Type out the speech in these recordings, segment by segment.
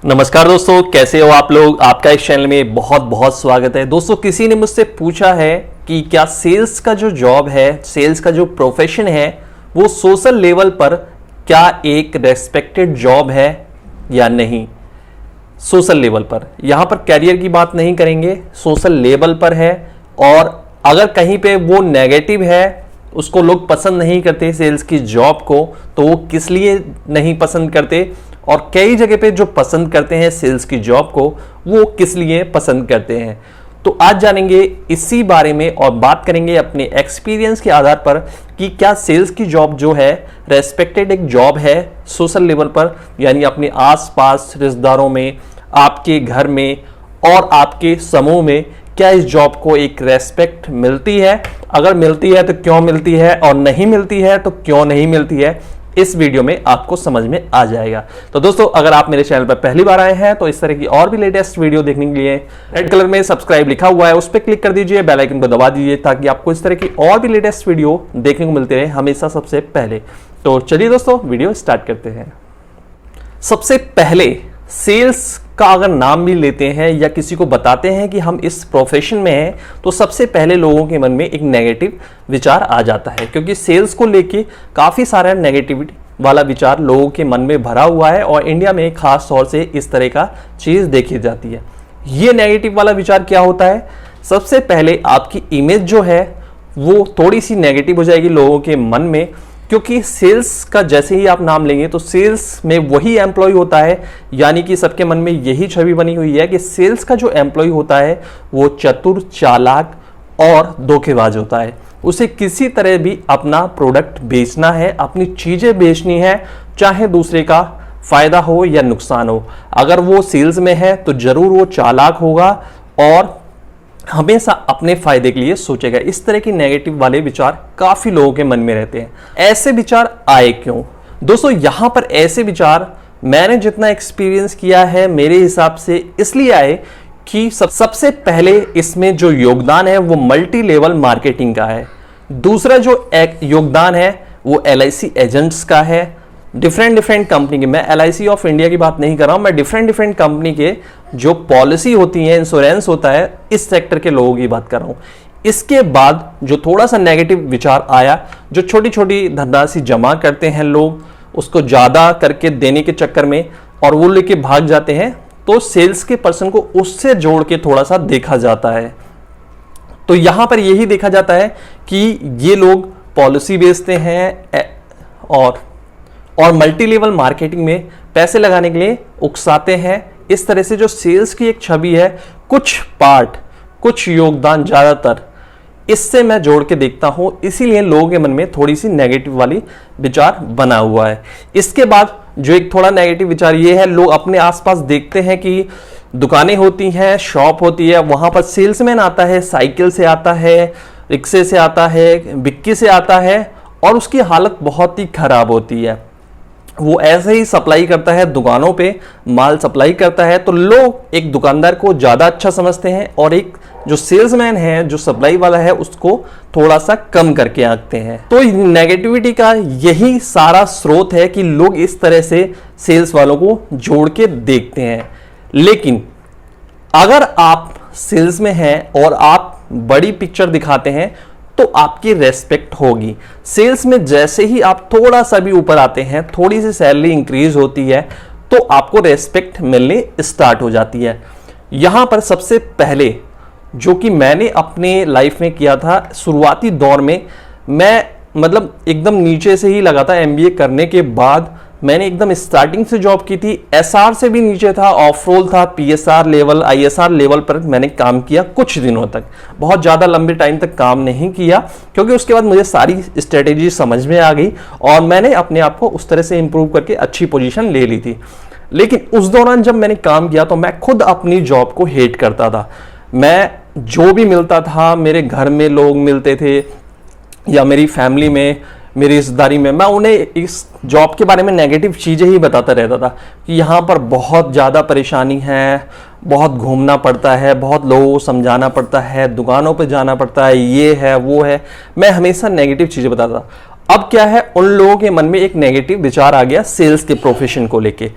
नमस्कार दोस्तों, कैसे हो आप लोग। आपका इस चैनल में बहुत बहुत स्वागत है। दोस्तों, किसी ने मुझसे पूछा है कि क्या सेल्स का जो जॉब है, सेल्स का जो प्रोफेशन है, वो सोशल लेवल पर क्या एक रेस्पेक्टेड जॉब है या नहीं। सोशल लेवल पर, यहां पर कैरियर की बात नहीं करेंगे, सोशल लेवल पर है। और अगर कहीं पे वो नेगेटिव है, उसको लोग पसंद नहीं करते सेल्स की जॉब को, तो वो किस लिए नहीं पसंद करते, और कई जगह पे जो पसंद करते हैं सेल्स की जॉब को, वो किस लिए पसंद करते हैं। तो आज जानेंगे इसी बारे में और बात करेंगे अपने एक्सपीरियंस के आधार पर कि क्या सेल्स की जॉब जो है रेस्पेक्टेड एक जॉब है सोशल लेवल पर, यानी अपने आसपास रिश्तेदारों में, आपके घर में और आपके समूह में क्या इस जॉब को एक रेस्पेक्ट मिलती है। अगर मिलती है तो क्यों मिलती है, और नहीं मिलती है तो क्यों नहीं मिलती है, इस वीडियो में आपको समझ में आ जाएगा। तो दोस्तों, अगर आप मेरे चैनल पर पहली बार आए हैं तो इस तरह की और भी लेटेस्ट वीडियो देखने के लिए रेड कलर में सब्सक्राइब लिखा हुआ है, उस पर क्लिक कर दीजिए, बेल आइकन को दबा दीजिए, ताकि आपको इस तरह की और भी लेटेस्ट वीडियो देखने को मिलते रहे हमेशा सबसे पहले। तो चलिए दोस्तों, वीडियो स्टार्ट करते हैं। सबसे पहले सेल्स का अगर नाम भी लेते हैं या किसी को बताते हैं कि हम इस प्रोफेशन में हैं, तो सबसे पहले लोगों के मन में एक नेगेटिव विचार आ जाता है, क्योंकि सेल्स को लेके काफ़ी सारा नेगेटिविटी वाला विचार लोगों के मन में भरा हुआ है। और इंडिया में खास तौर से इस तरह का चीज़ देखी जाती है। ये नेगेटिव वाला विचार क्या होता है, सबसे पहले आपकी इमेज जो है वो थोड़ी सी नेगेटिव हो जाएगी लोगों के मन में, क्योंकि सेल्स का जैसे ही आप नाम लेंगे तो सेल्स में वही एम्प्लॉय होता है, यानी कि सबके मन में यही छवि बनी हुई है कि सेल्स का जो एम्प्लॉय होता है वो चतुर, चालाक और धोखेबाज होता है। उसे किसी तरह भी अपना प्रोडक्ट बेचना है, अपनी चीजें बेचनी है, चाहे दूसरे का फायदा हो या नुकसान हो। अगर वो सेल्स में है तो जरूर वो चालाक होगा और हमेशा अपने फायदे के लिए सोचेगा। इस तरह की नेगेटिव वाले विचार काफी लोगों के मन में रहते हैं। ऐसे विचार आए क्यों? दोस्तों, यहां पर ऐसे विचार मैंने जितना एक्सपीरियंस किया है, मेरे हिसाब से इसलिए आए कि सबसे पहले इसमें जो योगदान है वो मल्टी लेवल मार्केटिंग का है। दूसरा जो एक योगदान है वो LIC एजेंट्स का है। डिफरेंट कंपनी के, मैं LIC ऑफ इंडिया की बात नहीं कर रहा हूं, मैं डिफरेंट कंपनी के जो पॉलिसी होती है, इंश्योरेंस होता है, इस सेक्टर के लोगों की बात कर रहा हूं। इसके बाद जो थोड़ा सा नेगेटिव विचार आया, जो छोटी छोटी धनराशि जमा करते हैं लोग, उसको ज्यादा करके देने के चक्कर में और वो लेके भाग जाते हैं, तो सेल्स के पर्सन को उससे जोड़ के थोड़ा सा देखा जाता है। तो यहां पर यही देखा जाता है कि ये लोग पॉलिसी बेचते हैं और मल्टी लेवल मार्केटिंग में पैसे लगाने के लिए उकसाते हैं। इस तरह से जो सेल्स की एक छवि है, कुछ पार्ट, कुछ योगदान ज्यादातर इससे मैं जोड़ के देखता हूं, इसीलिए लोगों के मन में थोड़ी सी नेगेटिव वाली विचार बना हुआ है। इसके बाद जो एक थोड़ा नेगेटिव विचार ये है, लोग अपने आसपास देखते हैं कि दुकानें होती हैं, शॉप होती है, वहां पर सेल्समैन आता है, साइकिल से आता है, रिक्शे से आता है, बिक्की से आता है, और उसकी हालत बहुत ही खराब होती है। वो ऐसे ही सप्लाई करता है, दुकानों पे माल सप्लाई करता है, तो लोग एक दुकानदार को ज्यादा अच्छा समझते हैं और एक जो सेल्समैन है, जो सप्लाई वाला है, उसको थोड़ा सा कम करके आंकते हैं। तो नेगेटिविटी का यही सारा स्रोत है कि लोग इस तरह से सेल्स वालों को जोड़ के देखते हैं। लेकिन अगर आप सेल्स में हैं और आप बड़ी पिक्चर दिखाते हैं तो आपकी रेस्पेक्ट होगी। सेल्स में जैसे ही आप थोड़ा सा भी ऊपर आते हैं, थोड़ी सी सैलरी इंक्रीज होती है, तो आपको रेस्पेक्ट मिलने स्टार्ट हो जाती है। यहां पर सबसे पहले जो कि मैंने अपने लाइफ में किया था, शुरुआती दौर में मैं मतलब एकदम नीचे से ही लगा था। MBA करने के बाद मैंने एकदम स्टार्टिंग से जॉब की थी, SR से भी नीचे था, ऑफ रोल था, PSR लेवल, ISR लेवल पर मैंने काम किया कुछ दिनों तक। बहुत ज़्यादा लंबे टाइम तक काम नहीं किया, क्योंकि उसके बाद मुझे सारी स्ट्रेटेजी समझ में आ गई और मैंने अपने आप को उस तरह से इंप्रूव करके अच्छी पोजीशन ले ली थी। लेकिन उस दौरान जब मैंने काम किया तो मैं खुद अपनी जॉब को हेट करता था। मैं जो भी मिलता था, मेरे घर में लोग मिलते थे या मेरी फैमिली में, मेरी रिश्तेदारी में, मैं उन्हें इस जॉब के बारे में नेगेटिव चीज़ें ही बताता रहता था कि यहाँ पर बहुत ज़्यादा परेशानी है, बहुत घूमना पड़ता है, बहुत लोगों को समझाना पड़ता है, दुकानों पे जाना पड़ता है, ये है वो है। मैं हमेशा नेगेटिव चीज़ें बताता था। अब क्या है, उन लोगों के मन में एक नेगेटिव विचार आ गया सेल्स के प्रोफेशन को लेके।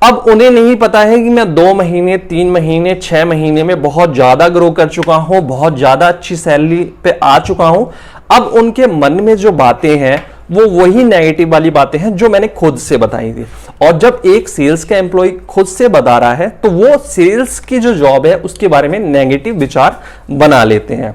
अब उन्हें नहीं पता है कि मैं 2 महीने, 3 महीने, 6 महीने में बहुत ज्यादा ग्रो कर चुका हूं, बहुत ज्यादा अच्छी सैलरी पे आ चुका हूं। अब उनके मन में जो बातें हैं वो वही नेगेटिव वाली बातें हैं जो मैंने खुद से बताई थी। और जब एक सेल्स का एम्प्लॉय खुद से बता रहा है तो वो सेल्स की जो जॉब है उसके बारे में नेगेटिव विचार बना लेते हैं।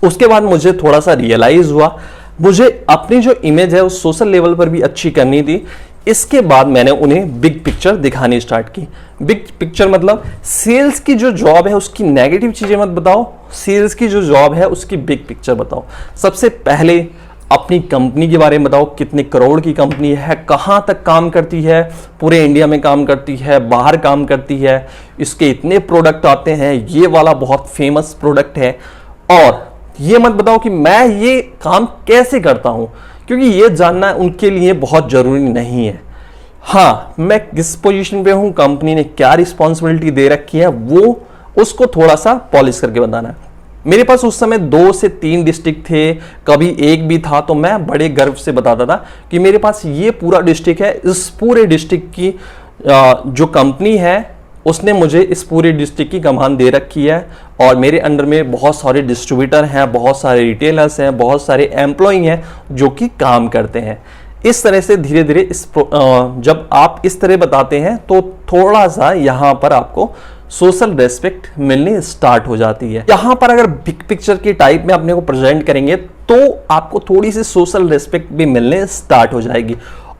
उसके बाद मुझे थोड़ा सा रियलाइज हुआ, मुझे अपनी जो इमेज है उस सोशल लेवल पर भी अच्छी करनी थी। इसके बाद मैंने उन्हें बिग पिक्चर दिखानी स्टार्ट की। बिग पिक्चर मतलब सेल्स की जो जॉब है उसकी नेगेटिव चीजें मत बताओ, सेल्स की जो जॉब है उसकी बिग पिक्चर बताओ। सबसे पहले अपनी कंपनी के बारे में बताओ, कितने करोड़ की कंपनी है, कहां तक काम करती है, पूरे इंडिया में काम करती है, बाहर काम करती है, इसके इतने प्रोडक्ट आते हैं, ये वाला बहुत फेमस प्रोडक्ट है। और ये मत बताओ कि मैं ये काम कैसे करता हूं, क्योंकि ये जानना उनके लिए बहुत जरूरी नहीं है। हाँ, मैं किस पोजीशन पे हूं, कंपनी ने क्या रिस्पॉन्सिबिलिटी दे रखी है, वो उसको थोड़ा सा पॉलिश करके बताना है। मेरे पास उस समय 2 से 3 डिस्ट्रिक्ट थे, कभी एक भी था, तो मैं बड़े गर्व से बताता था कि मेरे पास ये पूरा डिस्ट्रिक्ट है। इस पूरे डिस्ट्रिक्ट की जो कंपनी है उसने मुझे इस पूरे डिस्ट्रिक्ट की कमान दे रखी है और मेरे अंडर में बहुत सारे डिस्ट्रीब्यूटर हैं, बहुत सारे रिटेलर्स हैं, बहुत सारे एम्प्लॉय हैं जो कि काम करते हैं। इस तरह से धीरे धीरे जब आप इस तरह बताते हैं तो थोड़ा सा यहाँ पर आपको सोशल रेस्पेक्ट मिलनी स्टार्ट हो जाती है। यहां पर अगर बिग पिक्चर की टाइप में अपने को प्रेजेंट करेंगे तो आपको थोड़ी सी सोशल रेस्पेक्ट भी मिलने स्टार्ट हो जाएगी।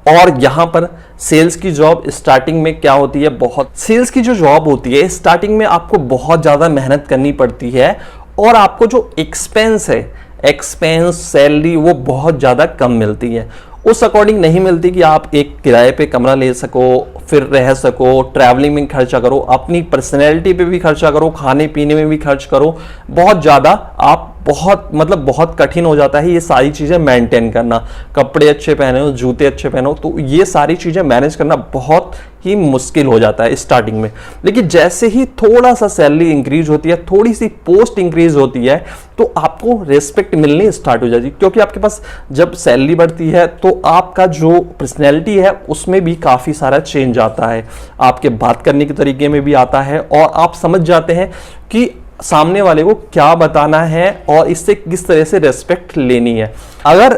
और यहां पर सेल्स की जॉब स्टार्टिंग में क्या होती है, बहुत सेल्स की जो जॉब होती है स्टार्टिंग में आपको बहुत ज्यादा मेहनत करनी पड़ती है और आपको जो एक्सपेंस है, एक्सपेंस सैलरी वो बहुत ज्यादा कम मिलती है। उस अकॉर्डिंग नहीं मिलती कि आप एक किराए पे कमरा ले सको, फिर रह सको, ट्रैवलिंग में खर्चा करो, अपनी पर्सनैलिटी पे भी खर्चा करो, खाने पीने में भी खर्च करो। बहुत ज़्यादा आप बहुत कठिन हो जाता है ये सारी चीज़ें मेंटेन करना। कपड़े अच्छे पहने हो, जूते अच्छे पहनो, तो ये सारी चीज़ें मैनेज करना बहुत ही मुश्किल हो जाता है स्टार्टिंग में। लेकिन जैसे ही थोड़ा सा सैलरी इंक्रीज होती है, थोड़ी सी पोस्ट इंक्रीज होती है, तो आपको रेस्पेक्ट मिलनी स्टार्ट हो जाती है। क्योंकि आपके पास जब सैलरी बढ़ती है तो आपका जो पर्सनैलिटी है उसमें भी काफ़ी सारा चेंज आता है, आपके बात करने के तरीके में भी आता है और आप समझ जाते हैं कि सामने वाले को क्या बताना है और इससे किस तरह से रेस्पेक्ट लेनी है। अगर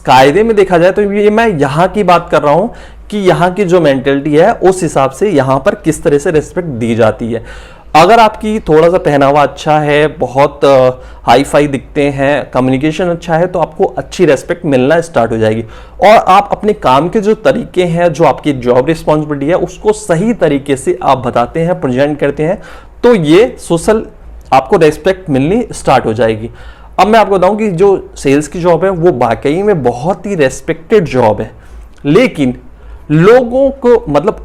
कायदे में देखा जाए तो ये मैं यहाँ की बात कर रहा हूँ कि यहाँ की जो मेंटेलिटी है उस हिसाब से यहाँ पर किस तरह से रेस्पेक्ट दी जाती है। अगर आपकी थोड़ा सा पहनावा अच्छा है, बहुत हाई फाई दिखते हैं, कम्युनिकेशन अच्छा है, तो आपको अच्छी रेस्पेक्ट मिलना स्टार्ट हो जाएगी। और आप अपने काम के जो तरीके हैं, जो आपकी जॉब रिस्पॉन्सिबिलिटी है, उसको सही तरीके से आप बताते हैं, प्रेजेंट करते हैं, तो ये सोशल आपको रेस्पेक्ट मिलनी स्टार्ट हो जाएगी। अब मैं आपको बताऊं कि जो सेल्स की जॉब है वो वाकई में बहुत ही रेस्पेक्टेड जॉब है, लेकिन लोगों को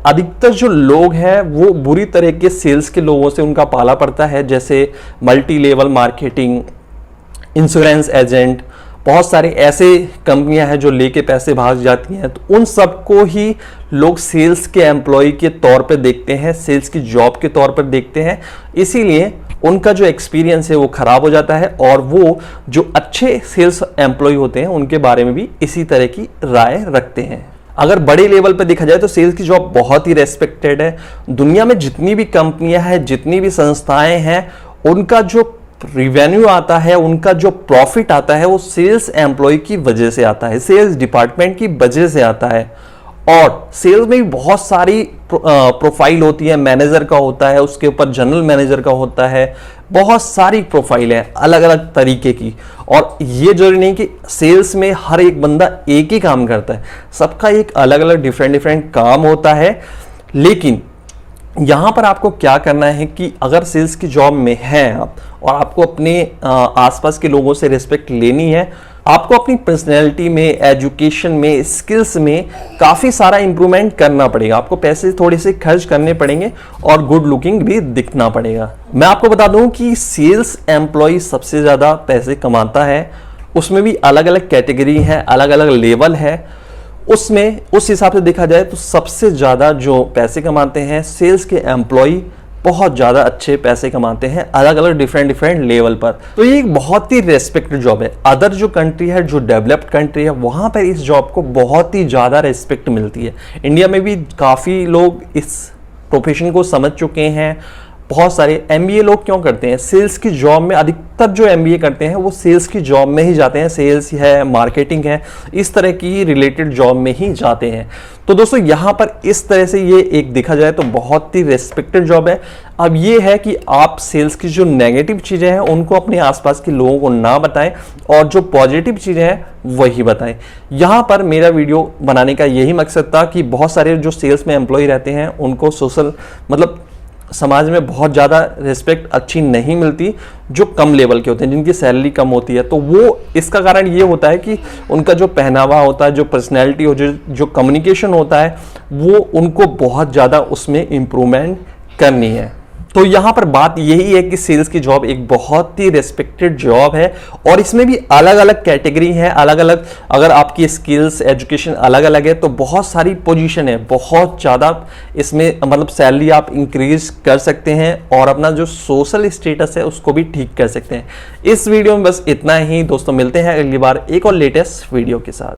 अधिकतर जो लोग हैं वो बुरी तरह के सेल्स के लोगों से उनका पाला पड़ता है। जैसे multi level marketing, insurance agent, बहुत सारे ऐसे कंपनियां हैं जो लेके पैसे भाग जाती हैं, तो उन सबको ही लोग सेल्स के एम्प्लॉय के तौर पे देखते हैं, सेल्स की जॉब के तौर पर देखते हैं। इसीलिए उनका जो एक्सपीरियंस है वो खराब हो जाता है और वो जो अच्छे सेल्स एम्प्लॉय होते हैं उनके बारे में भी इसी तरह की राय रखते हैं। अगर बड़े लेवल पे देखा जाए तो सेल्स की जॉब बहुत ही रेस्पेक्टेड है। दुनिया में जितनी भी कंपनियां हैं, जितनी भी संस्थाएं हैं, उनका जो रिवेन्यू आता है, उनका जो प्रॉफिट आता है, वो सेल्स एम्प्लॉय की वजह से आता है, सेल्स डिपार्टमेंट की वजह से आता है। और सेल्स में भी बहुत सारी प्रोफाइल होती है, मैनेजर का होता है, उसके ऊपर जनरल मैनेजर का होता है, बहुत सारी प्रोफाइल है अलग अलग तरीके की। और ये जरूरी नहीं कि सेल्स में हर एक बंदा एक ही काम करता है, सबका एक अलग अलग डिफरेंट काम होता है। लेकिन यहां पर आपको क्या करना है कि अगर सेल्स की जॉब में हैं आप और आपको अपने आसपास के लोगों से रिस्पेक्ट लेनी है, आपको अपनी पर्सनैलिटी में, एजुकेशन में, स्किल्स में काफ़ी सारा इंप्रूवमेंट करना पड़ेगा। आपको पैसे थोड़े से खर्च करने पड़ेंगे और गुड लुकिंग भी दिखना पड़ेगा। मैं आपको बता दूं कि सेल्स एम्प्लॉय सबसे ज़्यादा पैसे कमाता है, उसमें भी अलग अलग कैटेगरी है, अलग अलग लेवल है। उसमें उस हिसाब से देखा जाए तो सबसे ज़्यादा जो पैसे कमाते हैं सेल्स के एम्प्लॉय बहुत ज़्यादा अच्छे पैसे कमाते हैं अलग अलग डिफरेंट लेवल पर। तो ये एक बहुत ही रेस्पेक्टेड जॉब है। अदर जो कंट्री है, जो डेवलप्ड कंट्री है, वहाँ पर इस जॉब को बहुत ही ज़्यादा रेस्पेक्ट मिलती है। इंडिया में भी काफ़ी लोग इस प्रोफेशन को समझ चुके हैं। बहुत सारे एमबीए लोग क्यों करते हैं, सेल्स की जॉब में अधिकतर जो एमबीए करते हैं वो सेल्स की जॉब में ही जाते हैं। सेल्स है, मार्केटिंग है, इस तरह की रिलेटेड जॉब में ही जाते हैं। तो दोस्तों यहाँ पर इस तरह से ये एक देखा जाए तो बहुत ही रेस्पेक्टेड जॉब है। अब ये है कि आप सेल्स की जो नेगेटिव चीज़ें हैं उनको अपने आसपास के लोगों को ना बताएं और जो पॉजिटिव चीज़ें हैं वही बताएं। यहाँ पर मेरा वीडियो बनाने का यही मकसद था कि बहुत सारे जो सेल्स में एम्प्लॉय रहते हैं उनको सोशल मतलब समाज में बहुत ज़्यादा रिस्पेक्ट अच्छी नहीं मिलती, जो कम लेवल के होते हैं, जिनकी सैलरी कम होती है। तो वो इसका कारण ये होता है कि उनका जो पहनावा होता है, जो पर्सनैलिटी हो, जो कम्युनिकेशन होता है, वो उनको बहुत ज़्यादा उसमें इम्प्रूवमेंट करनी है। तो यहाँ पर बात यही है कि सेल्स की जॉब एक बहुत ही रेस्पेक्टेड जॉब है और इसमें भी अलग अलग कैटेगरी है, अलग अलग, अगर आपकी स्किल्स एजुकेशन अलग अलग है तो बहुत सारी पोजीशन है, बहुत ज़्यादा इसमें मतलब सैलरी आप इंक्रीज कर सकते हैं और अपना जो सोशल स्टेटस है उसको भी ठीक कर सकते हैं। इस वीडियो में बस इतना ही दोस्तों, मिलते हैं अगली बार एक और लेटेस्ट वीडियो के साथ।